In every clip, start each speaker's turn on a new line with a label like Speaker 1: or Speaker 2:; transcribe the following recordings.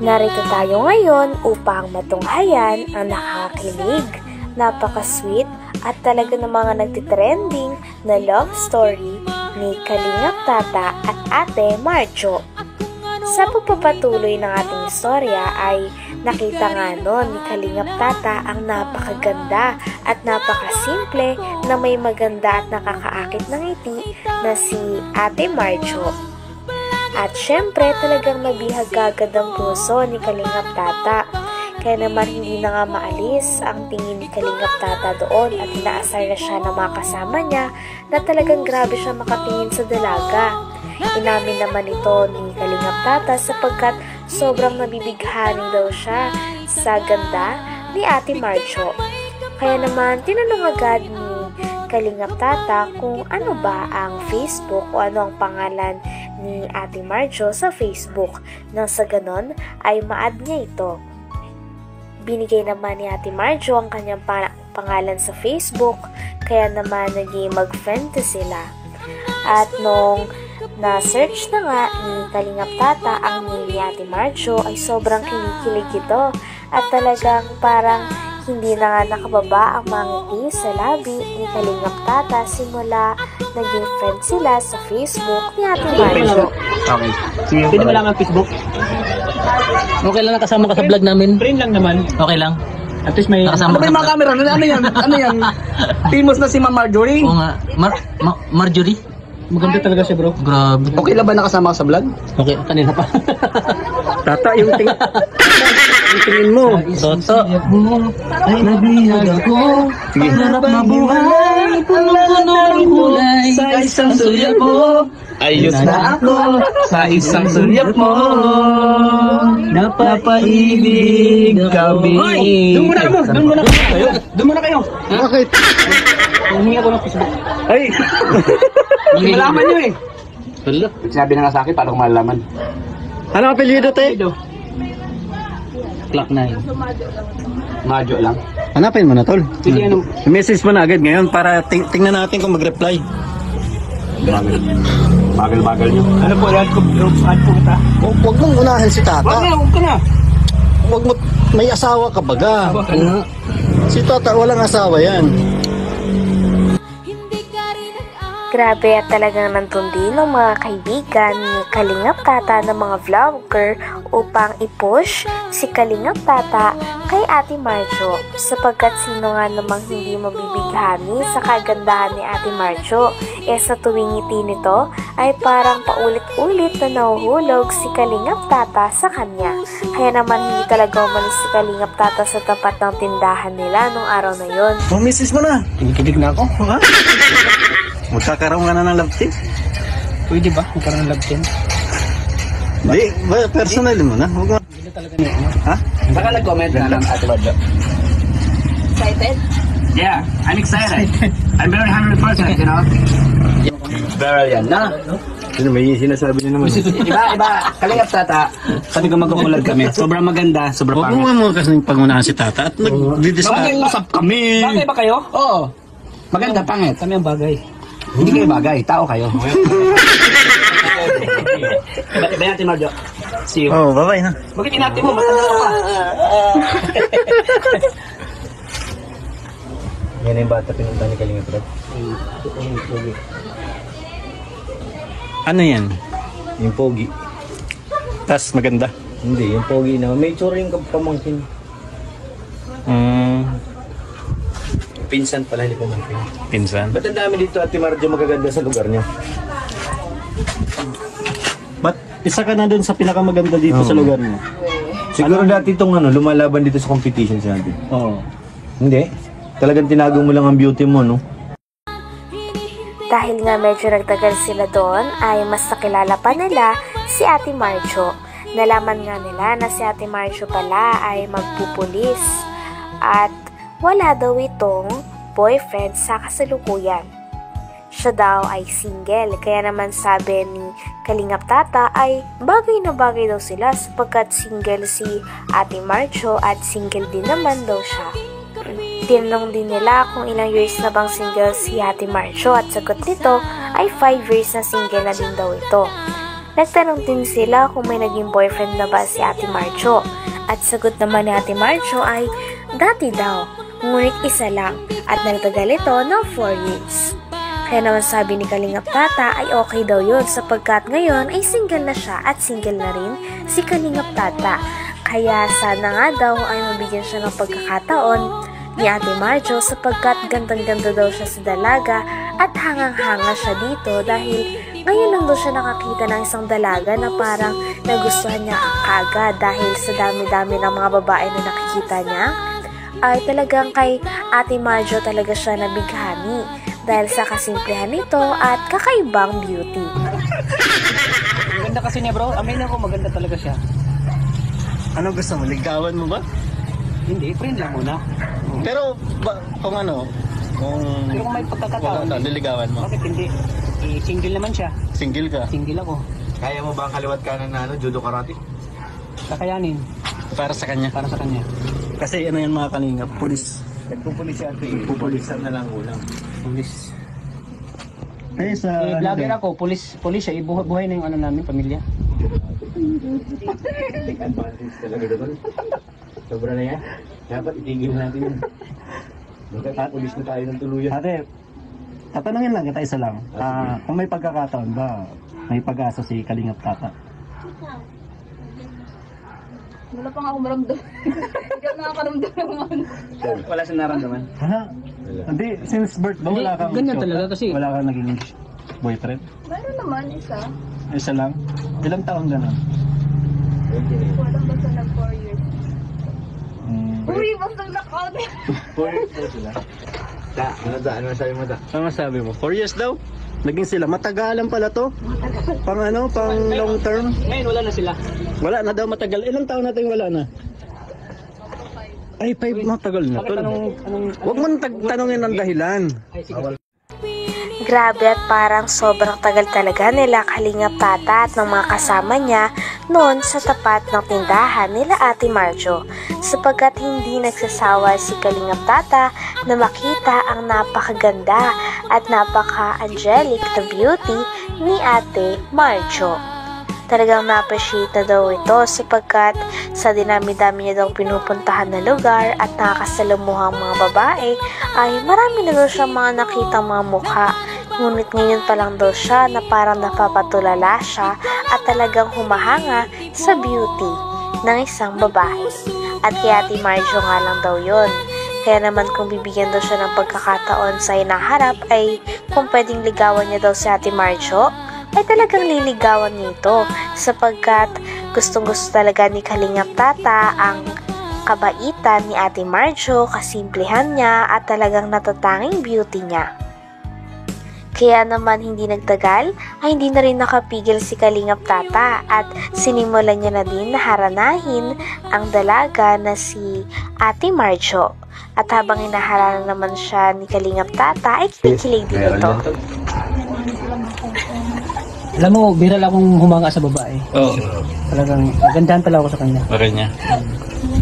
Speaker 1: Narito tayo ngayon upang matunghayan ang nakakakilig, napaka-sweet at talaga ng mga nagtitrending na love story ni Kalingap Tata at Ate Marjo. Sa pagpapatuloy ng ating istorya ay nakita nga noon ni Kalingap Tata ang napakaganda at napakasimple na may maganda at nakakaakit ng ngiti na si Ate Marjo. At syempre talagang nabihag agad ang puso ni Kalingap Tata. Kaya naman hindi na nga maalis ang tingin ni Kalingap Tata doon at inaasar na siya ng mga kasama niya na talagang grabe siya makatingin sa dalaga. Inamin naman ito ni Kalingap Tata sapagkat sobrang nabibighani daw siya sa ganda ni Ate Marjo. Kaya naman tinanong agad ni Kalingap Tata kung ano ba ang Facebook o ano ang pangalan ni Ate Marjo sa Facebook. Nang sa ganon ay ma-add niya ito. Binigay naman ni Ate Marjo ang kanyang pangalan sa Facebook, kaya naman naging mag-friend sila. At nung na-search na nga ni Kalingap Tata ang name ni Ate Marjo ay sobrang kinikilig ito at talagang parang hindi na nga nakababa ang mga ngiti sa labi ni Kalingap Tata simula naging friend sila sa Facebook ni Ate Marjo.
Speaker 2: Okay. Sige, pwede malaman ang Facebook?
Speaker 3: Okay lang nakasama ka sa vlog namin.
Speaker 2: Friend lang naman.
Speaker 3: Okay lang.
Speaker 2: At least may...
Speaker 3: Nakasama
Speaker 2: Ano ba yung mga camera? Ano yan? Ano yan? Famous na si Ma'am Marjorie?
Speaker 3: Oo nga. Marjorie?
Speaker 2: Maganda talaga siya, bro.
Speaker 3: Grabe.
Speaker 2: Okay lang ba nakasama ka sa vlog?
Speaker 3: Okay, kanina pa.
Speaker 2: Tata, yung tingin mo.
Speaker 3: Toto. Ay, nabihag ako.
Speaker 2: Sige.
Speaker 3: Pangarap mabuhay. Puno-puno ng kulay.
Speaker 2: Sa isang sulyap mo. Ayos na ako. Sa isang sulyap mo. Napapaibig kami. Doon muna kayo. Doon muna kayo. Doon muna kayo. Bakit? Humingi ako ng Facebook. Ay! Malaman nyo eh.
Speaker 3: Hala.
Speaker 2: Sinabi na nga sa akin, paano ko malalaman?
Speaker 3: Ano ang apelyido, te? Clock 9.
Speaker 2: Madyo lang.
Speaker 3: Hanapin mo na, tol.
Speaker 2: Sige, ano?
Speaker 3: Message mo na agad ngayon para tingnan natin kung mag-reply.
Speaker 2: Bagal-bagal nyo. Ano po, add po kita?
Speaker 3: Huwag mong unahin si Tata.
Speaker 2: Huwag ka na.
Speaker 3: Huwag mo, may asawa ka baga. Si Tata, walang asawa yan.
Speaker 1: Grabe at talagang nantundi ng mga kaibigan ni Kalingap Tata ng mga vlogger upang i-push si Kalingap Tata kay Ate Marjo sapagkat sino nga namang hindi mabibighani sa kagandahan ni Ate Marjo. Sa tuwing ngiti nito ay parang paulit-ulit na nahuhulog si Kalingap Tata sa kanya. Kaya naman hindi talaga umalis si Kalingap Tata sa tapat ng tindahan nila nung araw na yon.
Speaker 3: Oh, message mo na.
Speaker 2: Kinikilig na ako. Ha?
Speaker 3: Magkakaroon ka na ng love team?
Speaker 2: Pwede ba? Magkaroon ng love team?
Speaker 3: Hindi, personal mo na. Huwag mo.
Speaker 2: Hindi talaga niya.
Speaker 3: Ha?
Speaker 2: Baka nag-comment na lang, Ate Marjo.
Speaker 1: Excited?
Speaker 2: Yeah, I'm excited. I'm very 100%, you know? Very yan na.
Speaker 3: Ano may sinasabi niyo naman?
Speaker 2: Iba. Kalingap Tata. Sabi ko magkukulag kami. Sobrang maganda, sobrang
Speaker 3: Huwag
Speaker 2: pangit.
Speaker 3: mo kasi pangunahan si Tata at nag-discuss.
Speaker 2: Mag-usap kami. Bagay ba kayo? Oo. Maganda, pangit. Kami ang bagay. Hindi kayo bagay, tao kayo. Iba natin, Marjo. See you.
Speaker 3: Oh, bye-bye na.
Speaker 2: Bakit inati mo? Matanda ka pa.
Speaker 3: Yan yung bata pinunta ni Kalingap Tata. Ano yan?
Speaker 4: Yung pogi.
Speaker 3: Tas maganda.
Speaker 4: Hindi, yung pogi na. May tsura yung pamangkin. Pinsan pala, hindi pamangkin.
Speaker 3: Pinsan.
Speaker 4: Ba't ang dami dito, Ate Marjo, magaganda sa lugar niya?
Speaker 3: Ba't isa ka na dun sa pinakamaganda dito sa lugar mo?
Speaker 4: Siguro dati itong lumalaban dito sa competition sa natin.
Speaker 3: Oo.
Speaker 4: Hindi. Talagang tinago mo lang ang beauty mo, no?
Speaker 1: Dahil nga medyo nagtagal sila doon ay mas nakilala pa nila si Ate Marjo. Nalaman nga nila na si Ate Marjo pala ay magpupulis at wala daw itong boyfriend sa kasalukuyan. Siya daw ay single, kaya naman sabi ni Kalingap Tata ay bagay na bagay daw sila sapagkat single si Ate Marjo at single din naman daw siya. Tinanong din nila kung ilang years na bang single si Ate Marjo at sagot nito ay 5 years na single na din daw ito. Nagtanong din sila kung may naging boyfriend na ba si Ate Marjo. At sagot naman ni Ate Marjo ay dati daw, ngunit isa lang at nagtagal ito ng 4 years. Kaya naman sabi ni Kalingap Tata ay okay daw yun sapagkat ngayon ay single na siya at single na rin si Kalingap Tata. Kaya sana nga daw ay mabigyan siya ng pagkakataon ni Ate Marjo sapagkat gandang-ganda daw siya sa dalaga at hangang-hanga siya dito dahil ngayon lang daw siya nakakita ng isang dalaga na parang nagustuhan niya kagad dahil sa dami-dami ng mga babae na nakikita niya ay talagang kay Ate Marjo talaga siya nabighani dahil sa kasimplihan nito at kakaibang beauty.
Speaker 2: Maganda kasi niya bro, amin ako maganda talaga siya.
Speaker 3: Ano gusto mo? Ligawan mo ba?
Speaker 2: Hindi, friend lang muna.
Speaker 3: Pero kung ano,
Speaker 2: Pero kung may pagkakataon,
Speaker 3: nililigawan mo?
Speaker 2: bakit hindi? Single naman siya.
Speaker 3: Single ka?
Speaker 2: Single ako.
Speaker 4: Kaya mo ba ang kaliwat kanan na judo karate?
Speaker 2: Kakayanin
Speaker 3: Para sa kanya.
Speaker 2: para sa kanya.
Speaker 3: Kasi ano yan mga kalingap, pulis.
Speaker 4: Nagpupulis siya ate, pupulisan na lang ulang.
Speaker 2: Pulis.
Speaker 3: Eh sa
Speaker 2: Vlogger ako, pulis siya. Buhay na yung ano namin, pamilya.
Speaker 4: Take advantage talaga doon. Sobra na yan. Dapat itigil natin yun. Magkakapulis na tayo ng tuluyan.
Speaker 3: Ate, tatanungin lang kita isa lang. Kung may pagkakataon ba, may pag-asa si Kalingap Tata?
Speaker 5: Wala pa nga akong maramdam. Hindi ako nakakaramdam naman.
Speaker 2: Wala siyang naramdaman.
Speaker 3: Ha? Hindi, since birth ba wala kang
Speaker 2: Ganyan
Speaker 3: shota?
Speaker 2: talaga kasi.
Speaker 3: Wala kang naging boyfriend?
Speaker 5: Meron naman isa.
Speaker 3: Isa lang? Ilang taon ganun?
Speaker 5: Walang basta nag 4 years. Uy, basta nag-out.
Speaker 4: 4 years daw sila. Ano masabi mo ta?
Speaker 3: Ano masabi mo? 4 years daw? Naging sila. Matagalan pala to? Pang ano? Pang long term?
Speaker 2: Ngayon wala na sila.
Speaker 3: Wala na daw matagal. Ilang taon natin wala na? Ay, 5 matagal na to. Huwag mo tanongin ng dahilan.
Speaker 1: Grabe at parang sobrang tagal talaga nila Kalingap Tata at ng mga kasama niya noon sa tapat ng tindahan nila Ate Marjo sapagkat hindi nagsasawa si Kalingap Tata na makita ang napakaganda at napaka-angelic na beauty ni Ate Marjo. Talagang na-appreciate na daw ito sapagkat sa dinami-dami niya daw pinupuntahan na lugar at nakakasalamuhang mga babae ay marami na daw siya mga nakitang mga mukha. Ngunit ngayon pa lang daw siya na parang napapatulala siya at talagang humahanga sa beauty ng isang babae. At kay Ate Marjo nga lang daw yun. Kaya naman kung bibigyan daw siya ng pagkakataon sa inaharap ay kung pwedeng ligawan niya daw si Ate Marjo, ay talagang liligawan niya ito sapagkat gustong-gusto talaga ni Kalingap Tata ang kabaitan ni Ate Marjo, kasimplihan niya at talagang natatanging beauty niya. Kaya naman hindi nagtagal ay hindi na rin nakapigil si Kalingap Tata at sinimulan niya na din na haranahin ang dalaga na si Ate Marjo. At habang inaharana naman siya ni Kalingap Tata ay kinikilig din ito.
Speaker 2: Alam mo, bira lang akong humanga sa babae.
Speaker 3: Oo.
Speaker 2: Talagang nagandahan pala ako sa kanya.
Speaker 3: Para niya.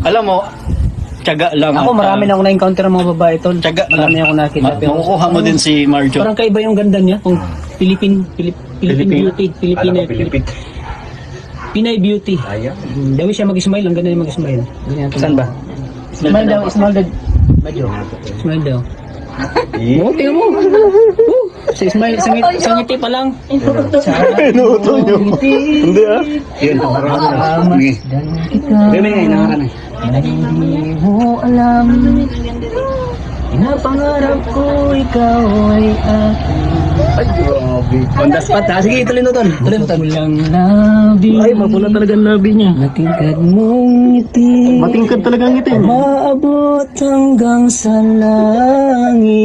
Speaker 3: Alam mo, tiyaga lang.
Speaker 2: Ako marami na akong na-encounter ng mga babae tol.
Speaker 3: Tiyaga
Speaker 2: Marami
Speaker 3: lang.
Speaker 2: akong nakita.
Speaker 3: Makukuha mo din si Marjo.
Speaker 2: Parang kaiba yung ganda niya. Kung Philippine beauty. Pinay beauty. Dawi siya mag-smile. Ang ganda niya mag-smile. Saan ba? Smile daw. Smile daw. Oo, tingnan mo. Sa smile, sa ngiti pa lang.
Speaker 3: Inuuto niyo. Hindi ah.
Speaker 2: Yun, marami. Bebe ngayon, nakakana. Hindi mo alam, pinapangarap ko ikaw ay akin.
Speaker 3: Ay, grabe.
Speaker 2: On the spot ha? Sige, tuloy mo tol. Mapulang labi.
Speaker 3: Ay, mapula talaga ang labi niya.
Speaker 2: Matingkad mong ngiti.
Speaker 3: Matingkad talaga ang ngiti.
Speaker 2: Maabot hanggang sa langit.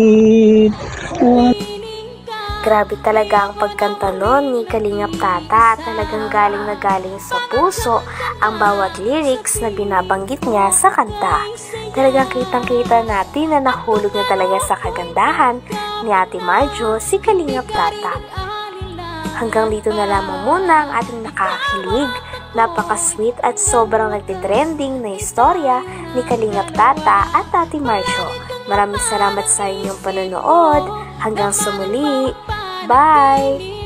Speaker 1: Grabe talaga ang pagkanta nun ni Kalingap Tata. Talagang galing na galing sa puso ang bawat lyrics na binabanggit niya sa kanta. Talagang kitang-kita natin na nahulog na talaga sa kagandahan ni Ate Marjo si Kalingap Tata. Hanggang dito na lamang muna ang ating nakakilig, napaka-sweet at sobrang nagtitrending na istorya ni Kalingap Tata at Ate Marjo. Maraming salamat sa inyong panonood. Hanggang sa muli. Bye!